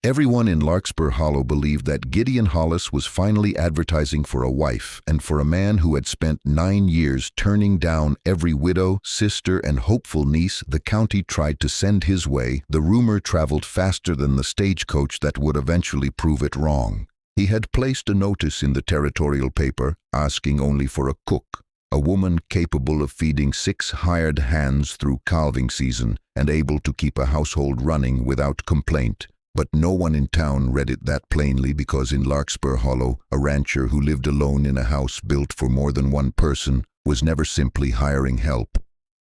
Everyone in Larkspur Hollow believed that Gideon Hollis was finally advertising for a wife, and for a man who had spent 9 years turning down every widow, sister, and hopeful niece the county tried to send his way, the rumor traveled faster than the stagecoach that would eventually prove it wrong. He had placed a notice in the territorial paper asking only for a cook, a woman capable of feeding 6 hired hands through calving season and able to keep a household running without complaint. But no one in town read it that plainly, because in Larkspur Hollow, a rancher who lived alone in a house built for more than one person was never simply hiring help.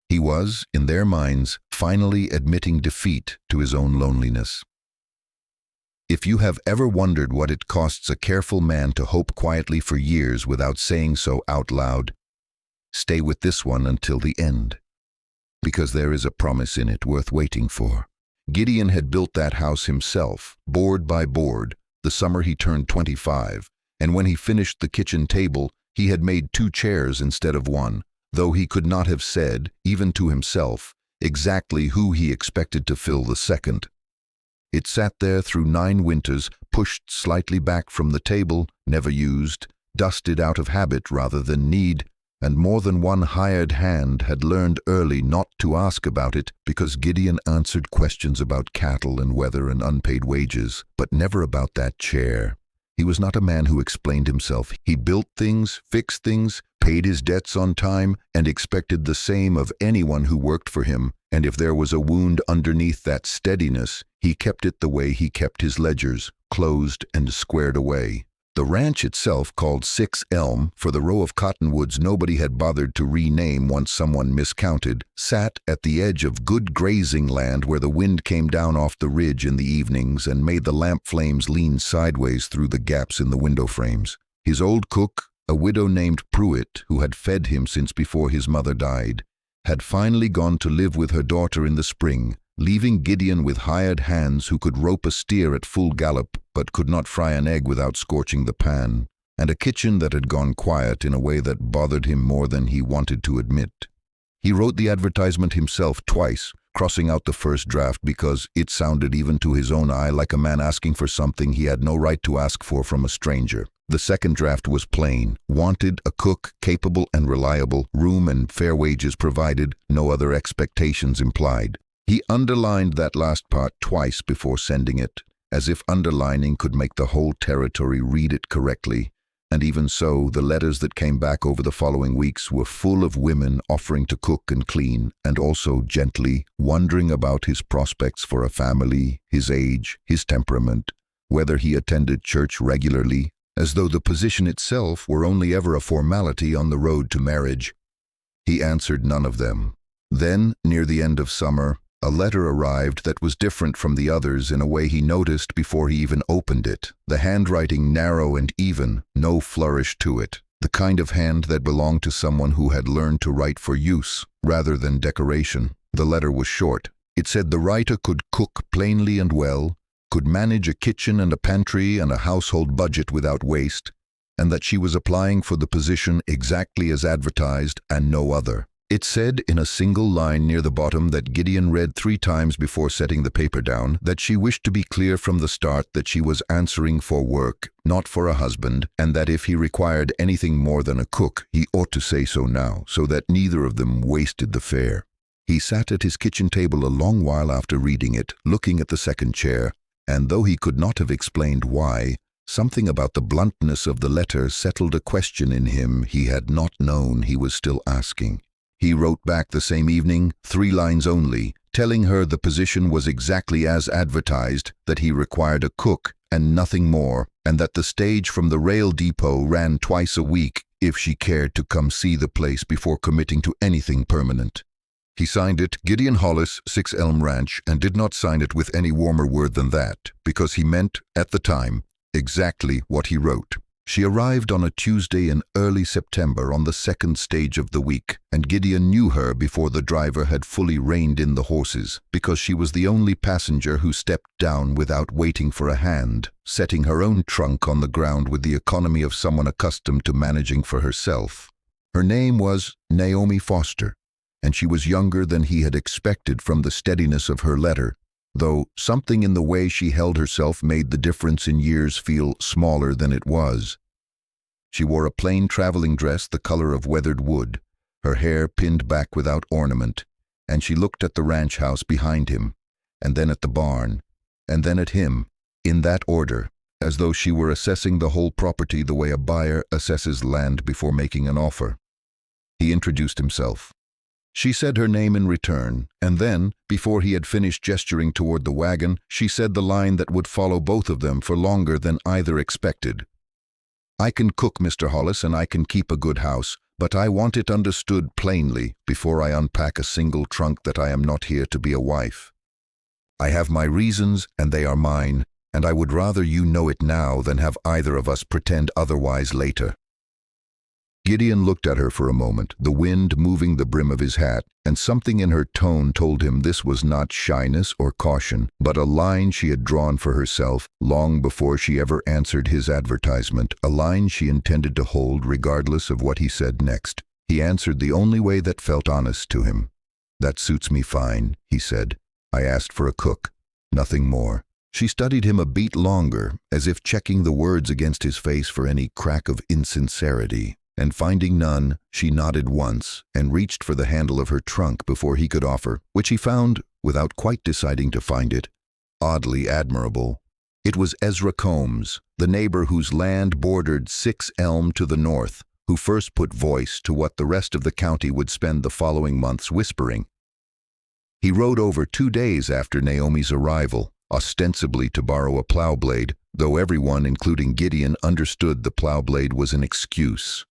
He was, in their minds, finally admitting defeat to his own loneliness. If you have ever wondered what it costs a careful man to hope quietly for years without saying so out loud, stay with this one until the end, because there is a promise in it worth waiting for. Gideon had built that house himself, board by board, the summer he turned 25, and when he finished the kitchen table, he had made 2 chairs instead of 1, though he could not have said, even to himself, exactly who he expected to fill the second. It sat there through 9 winters, pushed slightly back from the table, never used, dusted out of habit rather than need, and more than one hired hand had learned early not to ask about it, because Gideon answered questions about cattle and weather and unpaid wages, but never about that chair. He was not a man who explained himself. He built things, fixed things, paid his debts on time, and expected the same of anyone who worked for him, and if there was a wound underneath that steadiness, he kept it the way he kept his ledgers, closed and squared away. The ranch itself, called 6 Elm for the row of cottonwoods nobody had bothered to rename once someone miscounted, sat at the edge of good grazing land where the wind came down off the ridge in the evenings and made the lamp flames lean sideways through the gaps in the window frames. His old cook, a widow named Pruitt, who had fed him since before his mother died, had finally gone to live with her daughter in the spring, leaving Gideon with hired hands who could rope a steer at full gallop but could not fry an egg without scorching the pan, and a kitchen that had gone quiet in a way that bothered him more than he wanted to admit. He wrote the advertisement himself twice, crossing out the first draft because it sounded even to his own eye like a man asking for something he had no right to ask for from a stranger. The second draft was plain: wanted a cook capable and reliable, room and fair wages provided, no other expectations implied. He underlined that last part twice before sending it, as if underlining could make the whole territory read it correctly, and even so, the letters that came back over the following weeks were full of women offering to cook and clean, and also gently wondering about his prospects for a family, his age, his temperament, whether he attended church regularly, as though the position itself were only ever a formality on the road to marriage. He answered none of them. Then, near the end of summer, a letter arrived that was different from the others in a way he noticed before he even opened it. The handwriting narrow and even, no flourish to it. The kind of hand that belonged to someone who had learned to write for use, rather than decoration. The letter was short. It said the writer could cook plainly and well, could manage a kitchen and a pantry and a household budget without waste, and that she was applying for the position exactly as advertised and no other. It said in a single line near the bottom that Gideon read 3 times before setting the paper down, that she wished to be clear from the start that she was answering for work, not for a husband, and that if he required anything more than a cook, he ought to say so now, so that neither of them wasted the fare. He sat at his kitchen table a long while after reading it, looking at the second chair, and though he could not have explained why, something about the bluntness of the letter settled a question in him he had not known he was still asking. He wrote back the same evening, 3 lines only, telling her the position was exactly as advertised, that he required a cook and nothing more, and that the stage from the rail depot ran twice a week if she cared to come see the place before committing to anything permanent. He signed it Gideon Hollis, 6 Elm Ranch, and did not sign it with any warmer word than that, because he meant, at the time, exactly what he wrote. She arrived on a Tuesday in early September on the 2nd stage of the week, and Gideon knew her before the driver had fully reined in the horses, because she was the only passenger who stepped down without waiting for a hand, setting her own trunk on the ground with the economy of someone accustomed to managing for herself. Her name was Naomi Foster, and she was younger than he had expected from the steadiness of her letter, though something in the way she held herself made the difference in years feel smaller than it was. She wore a plain traveling dress the color of weathered wood, her hair pinned back without ornament, and she looked at the ranch house behind him, and then at the barn, and then at him, in that order, as though she were assessing the whole property the way a buyer assesses land before making an offer. He introduced himself. She said her name in return, and then, before he had finished gesturing toward the wagon, she said the line that would follow both of them for longer than either expected. "I can cook, Mr. Hollis, and I can keep a good house, but I want it understood plainly before I unpack a single trunk that I am not here to be a wife. I have my reasons, and they are mine, and I would rather you know it now than have either of us pretend otherwise later." Gideon looked at her for a moment, the wind moving the brim of his hat, and something in her tone told him this was not shyness or caution, but a line she had drawn for herself long before she ever answered his advertisement, a line she intended to hold regardless of what he said next. He answered the only way that felt honest to him. "That suits me fine," he said. "I asked for a cook, nothing more." She studied him a beat longer, as if checking the words against his face for any crack of insincerity. And finding none, she nodded once and reached for the handle of her trunk before he could offer, which he found, without quite deciding to find it, oddly admirable. It was Ezra Combs, the neighbor whose land bordered 6 Elm to the north, who first put voice to what the rest of the county would spend the following months whispering. He rode over 2 days after Naomi's arrival, ostensibly to borrow a plow blade, though everyone, including Gideon, understood the plow blade was an excuse.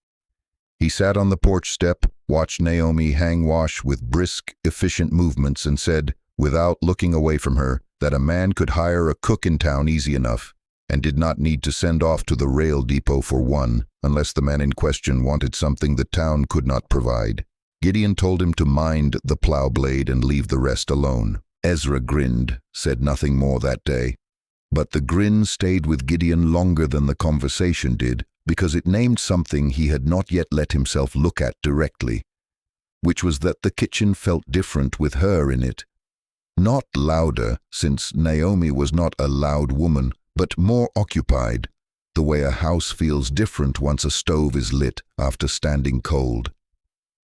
He sat on the porch step, watched Naomi hang wash with brisk, efficient movements, and said, without looking away from her, that a man could hire a cook in town easy enough, and did not need to send off to the rail depot for one, unless the man in question wanted something the town could not provide. Gideon told him to mind the plow blade and leave the rest alone. Ezra grinned, said nothing more that day. But the grin stayed with Gideon longer than the conversation did, because it named something he had not yet let himself look at directly, which was that the kitchen felt different with her in it. Not louder, since Naomi was not a loud woman, but more occupied, the way a house feels different once a stove is lit after standing cold.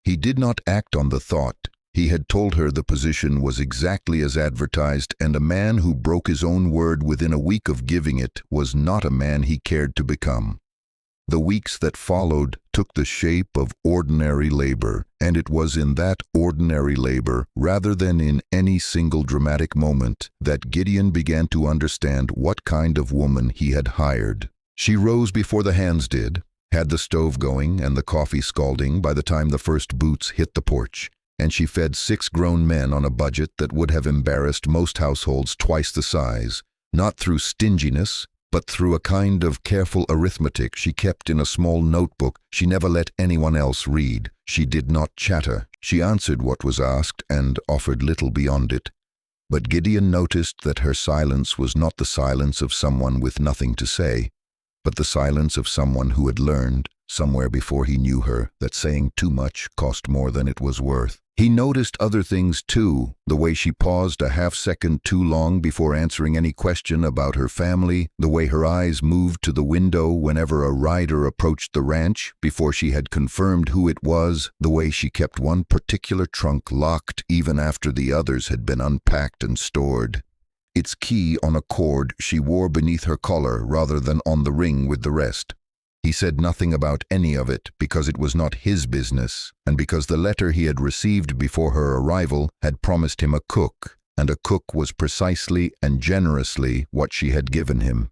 He did not act on the thought. He had told her the position was exactly as advertised, and a man who broke his own word within a week of giving it was not a man he cared to become. The weeks that followed took the shape of ordinary labor, and it was in that ordinary labor, rather than in any single dramatic moment, that Gideon began to understand what kind of woman he had hired. She rose before the hands did, had the stove going and the coffee scalding by the time the first boots hit the porch, and she fed 6 grown men on a budget that would have embarrassed most households twice the size, not through stinginess, but through a kind of careful arithmetic she kept in a small notebook she never let anyone else read. She did not chatter. She answered what was asked and offered little beyond it. But Gideon noticed that her silence was not the silence of someone with nothing to say, but the silence of someone who had learned, somewhere before he knew her, that saying too much cost more than it was worth. He noticed other things too, the way she paused a half-second too long before answering any question about her family, the way her eyes moved to the window whenever a rider approached the ranch before she had confirmed who it was, the way she kept one particular trunk locked even after the others had been unpacked and stored. Its key on a cord she wore beneath her collar rather than on the ring with the rest. He said nothing about any of it because it was not his business, and because the letter he had received before her arrival had promised him a cook, and a cook was precisely and generously what she had given him.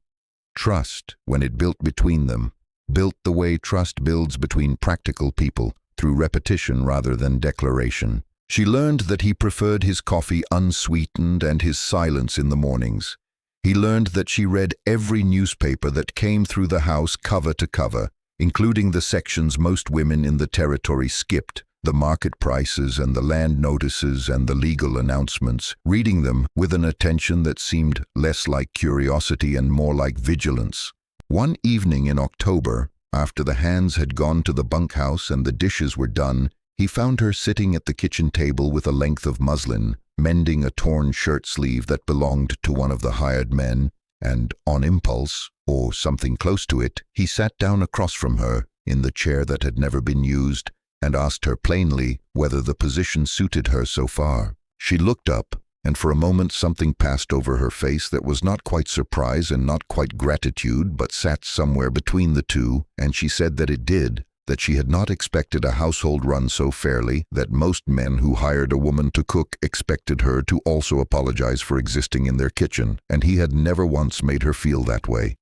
Trust, when it built between them, built the way trust builds between practical people, through repetition rather than declaration. She learned that he preferred his coffee unsweetened and his silence in the mornings. He learned that she read every newspaper that came through the house cover to cover, including the sections most women in the territory skipped, the market prices and the land notices and the legal announcements, reading them with an attention that seemed less like curiosity and more like vigilance. One evening in October, after the hands had gone to the bunkhouse and the dishes were done, He found her sitting at the kitchen table with a length of muslin, mending a torn shirt sleeve that belonged to one of the hired men, and on impulse, or something close to it, he sat down across from her, in the chair that had never been used, and asked her plainly whether the position suited her so far. She looked up, and for a moment something passed over her face that was not quite surprise and not quite gratitude, but sat somewhere between the two, and she said that it did, that she had not expected a household run so fairly, that most men who hired a woman to cook expected her to also apologize for existing in their kitchen, and he had never once made her feel that way.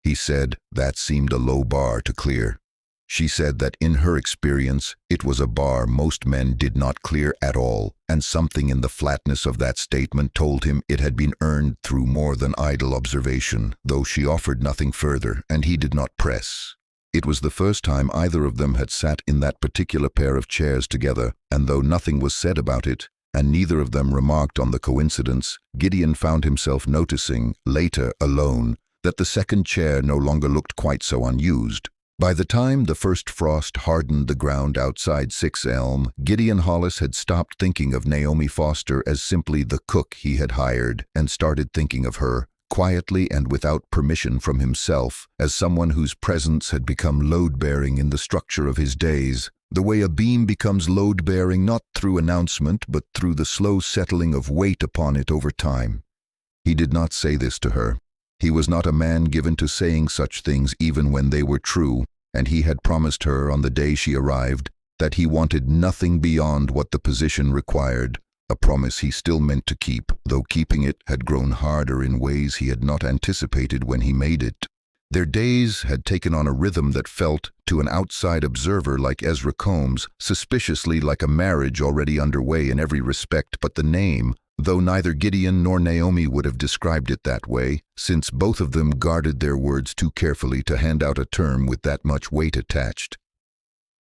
He said that seemed a low bar to clear. She said that in her experience, it was a bar most men did not clear at all, and something in the flatness of that statement told him it had been earned through more than idle observation, though she offered nothing further, and he did not press. It was the first time either of them had sat in that particular pair of chairs together, and though nothing was said about it, and neither of them remarked on the coincidence, Gideon found himself noticing, later alone, that the second chair no longer looked quite so unused. By the time the first frost hardened the ground outside 6 Elm, Gideon Hollis had stopped thinking of Naomi Foster as simply the cook he had hired, and started thinking of her, quietly and without permission from himself, as someone whose presence had become load-bearing in the structure of his days, the way a beam becomes load-bearing not through announcement but through the slow settling of weight upon it over time. He did not say this to her. He was not a man given to saying such things even when they were true, and he had promised her on the day she arrived that he wanted nothing beyond what the position required, a promise he still meant to keep, though keeping it had grown harder in ways he had not anticipated when he made it. Their days had taken on a rhythm that felt, to an outside observer like Ezra Combs, suspiciously like a marriage already underway in every respect but the name, though neither Gideon nor Naomi would have described it that way, since both of them guarded their words too carefully to hand out a term with that much weight attached.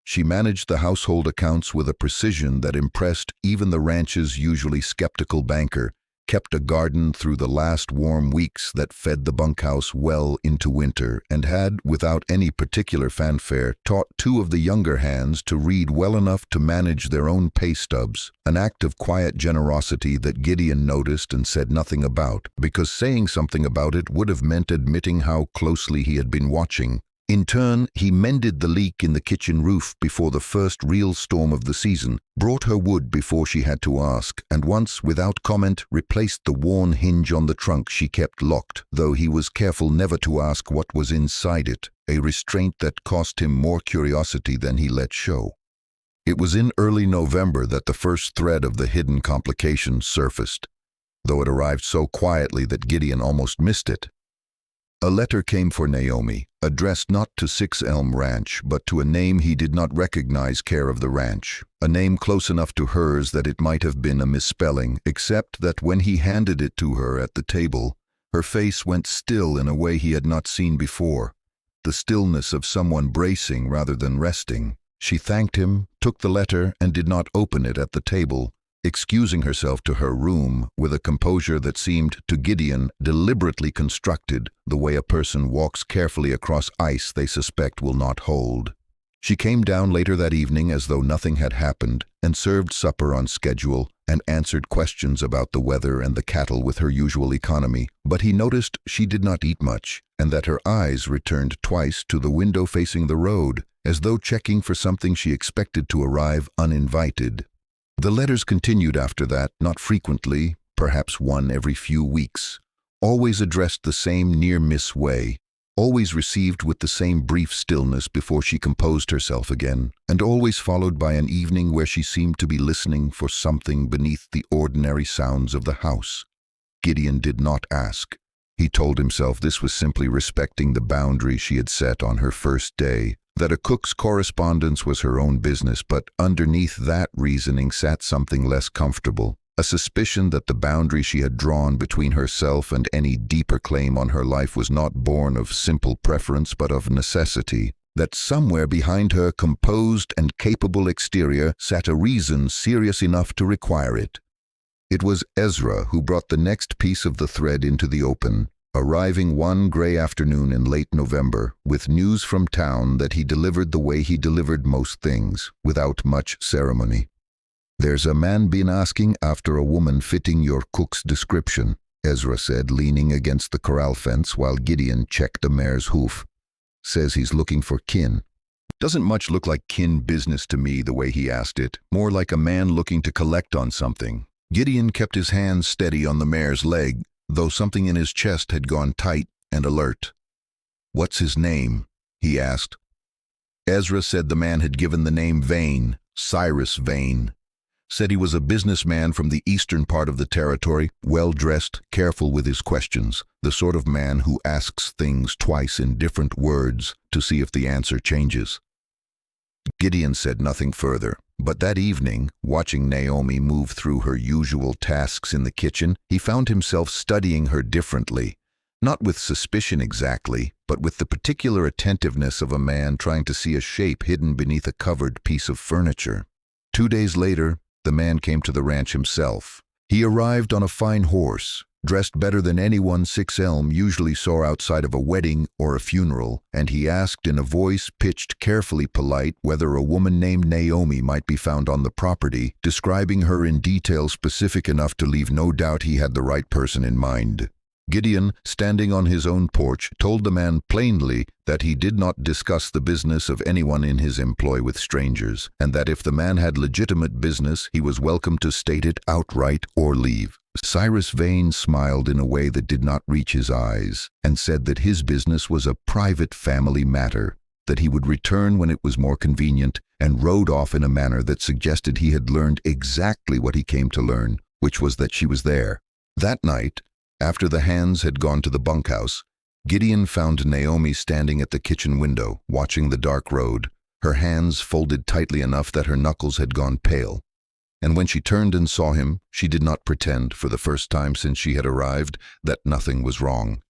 She managed the household accounts with a precision that impressed even the ranch's usually skeptical banker, kept a garden through the last warm weeks that fed the bunkhouse well into winter, and had, without any particular fanfare, taught 2 of the younger hands to read well enough to manage their own pay stubs, an act of quiet generosity that Gideon noticed and said nothing about, because saying something about it would have meant admitting how closely he had been watching. In turn, he mended the leak in the kitchen roof before the first real storm of the season, brought her wood before she had to ask, and once, without comment, replaced the worn hinge on the trunk she kept locked, though he was careful never to ask what was inside it, a restraint that cost him more curiosity than he let show. It was in early November that the first thread of the hidden complication surfaced, though it arrived so quietly that Gideon almost missed it. A letter came for Naomi, addressed not to 6 Elm Ranch, but to a name he did not recognize care of the ranch, a name close enough to hers that it might have been a misspelling, except that when he handed it to her at the table, her face went still in a way he had not seen before, the stillness of someone bracing rather than resting. She thanked him, took the letter, and did not open it at the table, excusing herself to her room with a composure that seemed, to Gideon, deliberately constructed, the way a person walks carefully across ice they suspect will not hold. She came down later that evening as though nothing had happened, and served supper on schedule, and answered questions about the weather and the cattle with her usual economy, but he noticed she did not eat much, and that her eyes returned twice to the window facing the road, as though checking for something she expected to arrive uninvited. The letters continued after that, not frequently, perhaps one every few weeks, always addressed the same near-miss way, always received with the same brief stillness before she composed herself again, and always followed by an evening where she seemed to be listening for something beneath the ordinary sounds of the house. Gideon did not ask. He told himself this was simply respecting the boundary she had set on her first day, that a cook's correspondence was her own business, but underneath that reasoning sat something less comfortable, a suspicion that the boundary she had drawn between herself and any deeper claim on her life was not born of simple preference but of necessity, that somewhere behind her composed and capable exterior sat a reason serious enough to require it. It was Ezra who brought the next piece of the thread into the open. arriving one gray afternoon in late November with news from town that he delivered the way he delivered most things, without much ceremony. "There's a man been asking after a woman fitting your cook's description," Ezra said, leaning against the corral fence while Gideon checked the mare's hoof. "Says he's looking for kin." Doesn't much look like kin business to me the way he asked it, more like a man looking to collect on something. Gideon kept his hands steady on the mare's leg, though something in his chest had gone tight and alert. "What's his name?" he asked. Ezra said the man had given the name Vane, Cyrus Vane. Said he was a businessman from the eastern part of the territory, well-dressed, careful with his questions, the sort of man who asks things twice in different words to see if the answer changes. Gideon said nothing further, but that evening, watching Naomi move through her usual tasks in the kitchen, he found himself studying her differently, not with suspicion exactly, but with the particular attentiveness of a man trying to see a shape hidden beneath a covered piece of furniture. 2 days later, the man came to the ranch himself. He arrived on a fine horse, dressed better than anyone Six Elm usually saw outside of a wedding or a funeral, and he asked in a voice pitched carefully polite whether a woman named Naomi might be found on the property, describing her in detail specific enough to leave no doubt he had the right person in mind. Gideon, standing on his own porch, told the man plainly that he did not discuss the business of anyone in his employ with strangers, and that if the man had legitimate business, he was welcome to state it outright or leave. Cyrus Vane smiled in a way that did not reach his eyes, and said that his business was a private family matter, that he would return when it was more convenient, and rode off in a manner that suggested he had learned exactly what he came to learn, which was that she was there. That night, after the hands had gone to the bunkhouse, Gideon found Naomi standing at the kitchen window, watching the dark road, her hands folded tightly enough that her knuckles had gone pale. And when she turned and saw him, she did not pretend, for the first time since she had arrived, that nothing was wrong.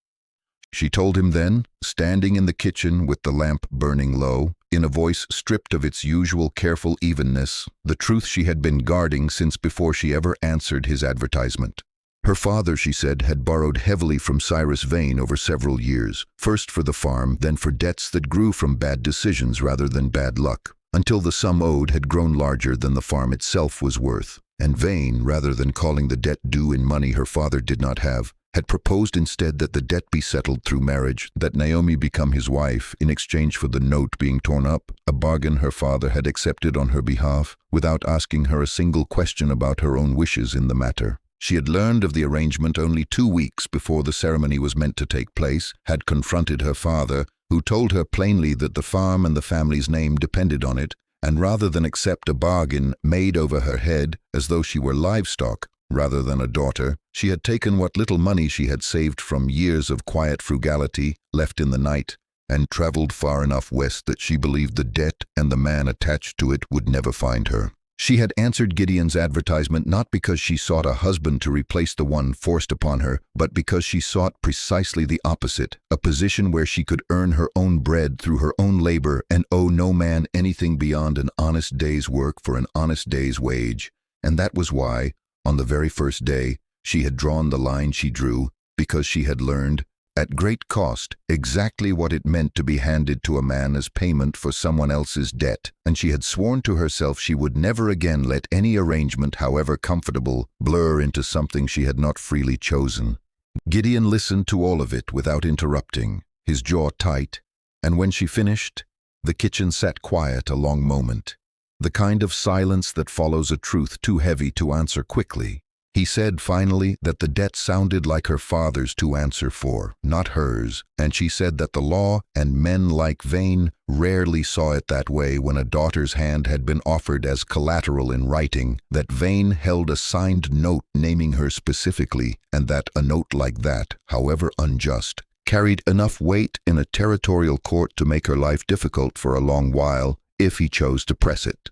She told him then, standing in the kitchen with the lamp burning low, in a voice stripped of its usual careful evenness, the truth she had been guarding since before she ever answered his advertisement. Her father, she said, had borrowed heavily from Cyrus Vane over several years, first for the farm, then for debts that grew from bad decisions rather than bad luck, until the sum owed had grown larger than the farm itself was worth, and Vane, rather than calling the debt due in money her father did not have, had proposed instead that the debt be settled through marriage, that Naomi become his wife in exchange for the note being torn up, a bargain her father had accepted on her behalf, without asking her a single question about her own wishes in the matter. She had learned of the arrangement only 2 weeks before the ceremony was meant to take place, had confronted her father, who told her plainly that the farm and the family's name depended on it, and rather than accept a bargain made over her head as though she were livestock rather than a daughter, she had taken what little money she had saved from years of quiet frugality left in the night, and traveled far enough west that she believed the debt and the man attached to it would never find her. She had answered Gideon's advertisement not because she sought a husband to replace the one forced upon her, but because she sought precisely the opposite, a position where she could earn her own bread through her own labor and owe no man anything beyond an honest day's work for an honest day's wage. And that was why, on the very first day, she had drawn the line she drew, because she had learned, at great cost, exactly what it meant to be handed to a man as payment for someone else's debt, and she had sworn to herself she would never again let any arrangement, however comfortable, blur into something she had not freely chosen. Gideon listened to all of it without interrupting, his jaw tight, and when she finished, the kitchen sat quiet a long moment, the kind of silence that follows a truth too heavy to answer quickly. He said finally that the debt sounded like her father's to answer for, not hers, and she said that the law and men like Vane rarely saw it that way when a daughter's hand had been offered as collateral in writing, that Vane held a signed note naming her specifically, and that a note like that, however unjust, carried enough weight in a territorial court to make her life difficult for a long while, if he chose to press it.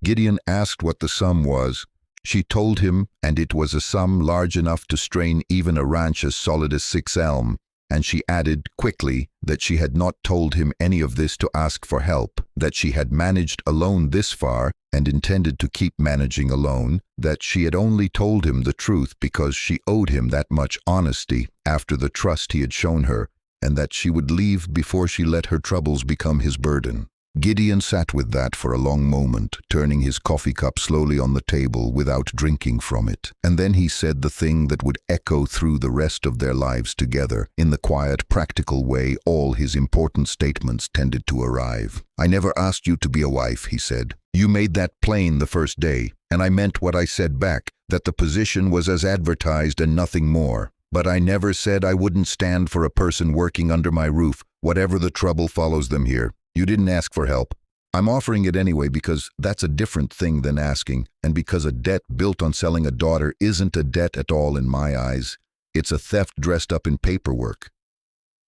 Gideon asked what the sum was. She told him, and it was a sum large enough to strain even a ranch as solid as Six Elm. and she added quickly that she had not told him any of this to ask for help, that she had managed alone this far and intended to keep managing alone, that she had only told him the truth because she owed him that much honesty after the trust he had shown her, and that she would leave before she let her troubles become his burden. Gideon sat with that for a long moment, turning his coffee cup slowly on the table without drinking from it. And then he said the thing that would echo through the rest of their lives together. In the quiet, practical way all his important statements tended to arrive. "I never asked you to be a wife," he said. "You made that plain the first day, and I meant what I said back, that the position was as advertised and nothing more. But I never said I wouldn't stand for a person working under my roof, whatever the trouble follows them here. You didn't ask for help. I'm offering it anyway because that's a different thing than asking, and because a debt built on selling a daughter isn't a debt at all in my eyes. It's a theft dressed up in paperwork."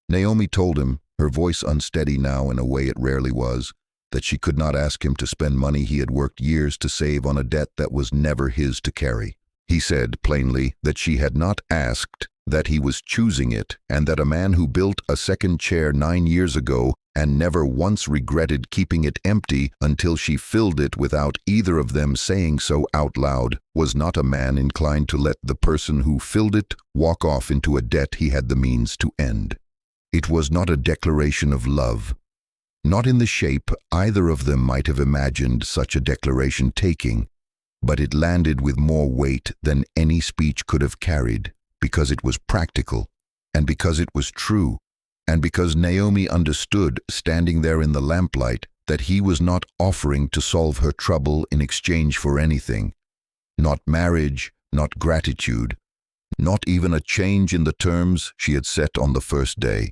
Naomi told him, her voice unsteady now in a way it rarely was, that she could not ask him to spend money he had worked years to save on a debt that was never his to carry. He said, plainly, that she had not asked, that he was choosing it, and that a man who built a second chair 9 years ago and never once regretted keeping it empty until she filled it without either of them saying so out loud, was not a man inclined to let the person who filled it walk off into a debt he had the means to end. It was not a declaration of love. Not in the shape either of them might have imagined such a declaration taking, but it landed with more weight than any speech could have carried, because it was practical, and because it was true, and because Naomi understood, standing there in the lamplight, that he was not offering to solve her trouble in exchange for anything. Not marriage, not gratitude, not even a change in the terms she had set on the first day.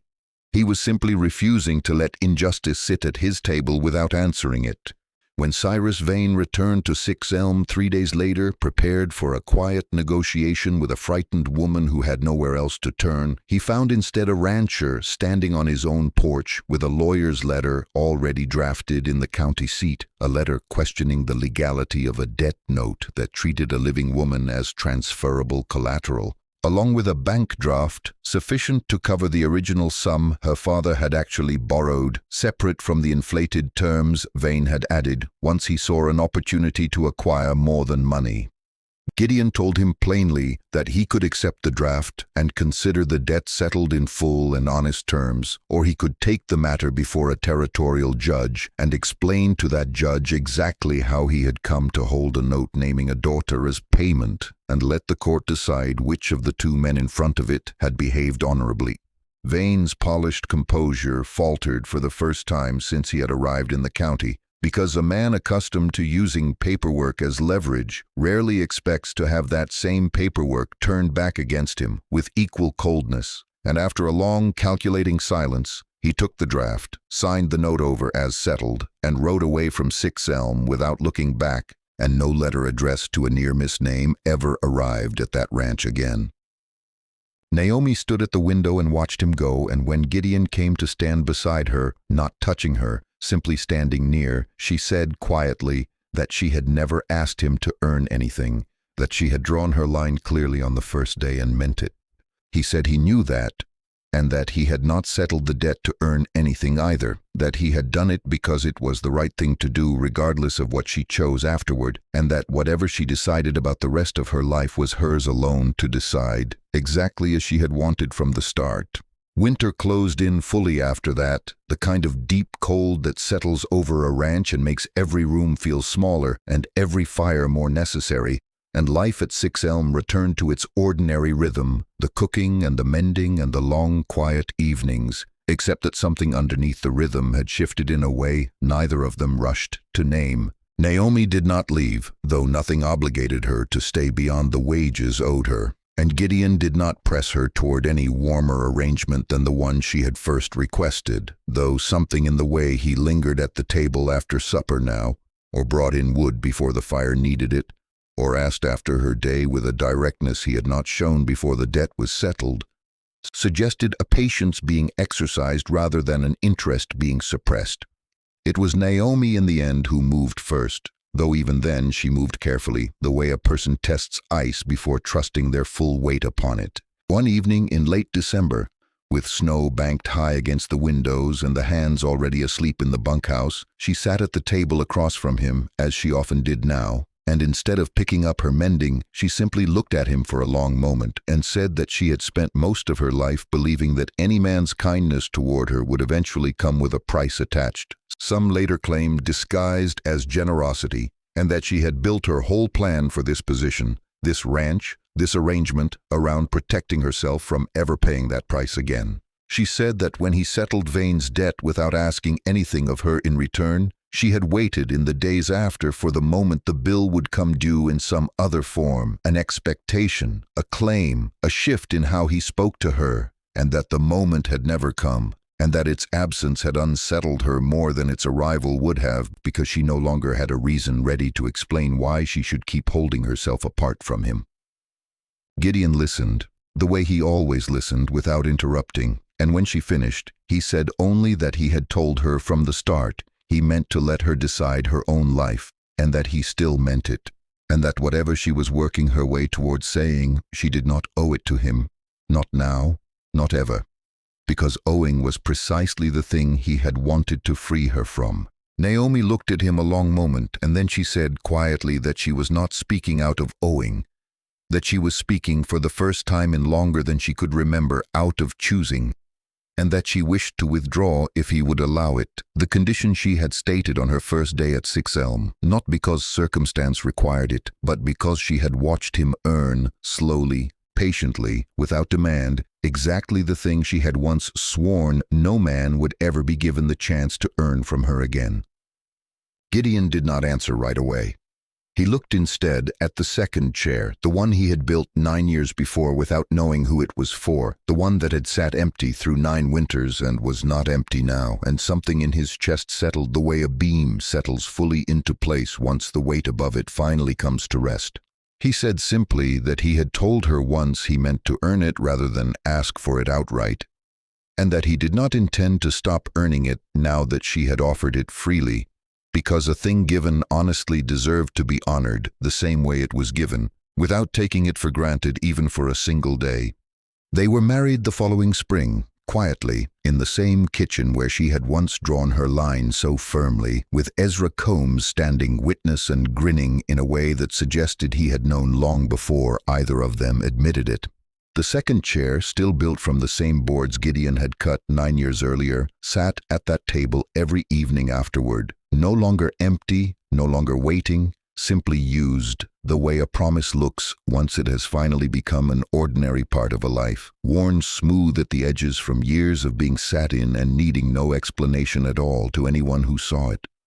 He was simply refusing to let injustice sit at his table without answering it. When Cyrus Vane returned to 6 Elm 3 days later, prepared for a quiet negotiation with a frightened woman who had nowhere else to turn, he found instead a rancher standing on his own porch with a lawyer's letter already drafted in the county seat, a letter questioning the legality of a debt note that treated a living woman as transferable collateral, along with a bank draft sufficient to cover the original sum her father had actually borrowed, separate from the inflated terms Vane had added once he saw an opportunity to acquire more than money. Gideon told him plainly that he could accept the draft and consider the debt settled in full and honest terms, or he could take the matter before a territorial judge and explain to that judge exactly how he had come to hold a note naming a daughter as payment, and let the court decide which of the two men in front of it had behaved honorably. Vane's polished composure faltered for the first time since he had arrived in the county, because a man accustomed to using paperwork as leverage rarely expects to have that same paperwork turned back against him with equal coldness. And after a long, calculating silence, he took the draft, signed the note over as settled, and rode away from 6 Elm without looking back, and no letter addressed to a near-miss name ever arrived at that ranch again. Naomi stood at the window and watched him go, and when Gideon came to stand beside her, not touching her, simply standing near, she said quietly that she had never asked him to earn anything, that she had drawn her line clearly on the first day and meant it. He said he knew that, and that he had not settled the debt to earn anything either, that he had done it because it was the right thing to do regardless of what she chose afterward, and that whatever she decided about the rest of her life was hers alone to decide, exactly as she had wanted from the start. Winter closed in fully after that, the kind of deep cold that settles over a ranch and makes every room feel smaller and every fire more necessary, and life at 6 Elm returned to its ordinary rhythm, the cooking and the mending and the long, quiet evenings, except that something underneath the rhythm had shifted in a way neither of them rushed to name. Naomi did not leave, though nothing obligated her to stay beyond the wages owed her, and Gideon did not press her toward any warmer arrangement than the one she had first requested, though something in the way he lingered at the table after supper now, or brought in wood before the fire needed it, or asked after her day with a directness he had not shown before the debt was settled, suggested a patience being exercised rather than an interest being suppressed. It was Naomi in the end who moved first, though even then she moved carefully, the way a person tests ice before trusting their full weight upon it. One evening in late December, With snow banked high against the windows and the hands already asleep in the bunkhouse, she sat at the table across from him, as she often did now, and instead of picking up her mending, she simply looked at him for a long moment and said that she had spent most of her life believing that any man's kindness toward her would eventually come with a price attached. Some later claimed disguised as generosity, and that she had built her whole plan for this position, this ranch, this arrangement, around protecting herself from ever paying that price again. She said that when he settled Vane's debt without asking anything of her in return, she had waited in the days after for the moment the bill would come due in some other form, an expectation, a claim, a shift in how he spoke to her, and that the moment had never come, and that its absence had unsettled her more than its arrival would have, because she no longer had a reason ready to explain why she should keep holding herself apart from him. Gideon listened, the way he always listened, without interrupting, and when she finished, he said only that he had told her from the start he meant to let her decide her own life, and that he still meant it, and that whatever she was working her way towards saying, she did not owe it to him, not now, not ever, because owing was precisely the thing he had wanted to free her from. Naomi looked at him a long moment, and then she said quietly that she was not speaking out of owing, that she was speaking for the first time in longer than she could remember out of choosing, and that she wished to withdraw if he would allow it, the condition she had stated on her first day at Six Elm, not because circumstance required it, but because she had watched him earn, slowly, patiently, without demand, exactly the thing she had once sworn no man would ever be given the chance to earn from her again. Gideon did not answer right away. He looked instead at the second chair, the one he had built 9 years before without knowing who it was for, the one that had sat empty through 9 winters and was not empty now, and something in his chest settled the way a beam settles fully into place once the weight above it finally comes to rest. He said simply that he had told her once he meant to earn it rather than ask for it outright, and that he did not intend to stop earning it now that she had offered it freely, because a thing given honestly deserved to be honored the same way it was given, without taking it for granted even for a single day. They were married the following spring, quietly, in the same kitchen where she had once drawn her line so firmly, with Ezra Combs standing witness and grinning in a way that suggested he had known long before either of them admitted it. The second chair, still built from the same boards Gideon had cut 9 years earlier, sat at that table every evening afterward, no longer empty, no longer waiting, simply used, the way a promise looks once it has finally become an ordinary part of a life, worn smooth at the edges from years of being sat in and needing no explanation at all to anyone who saw it.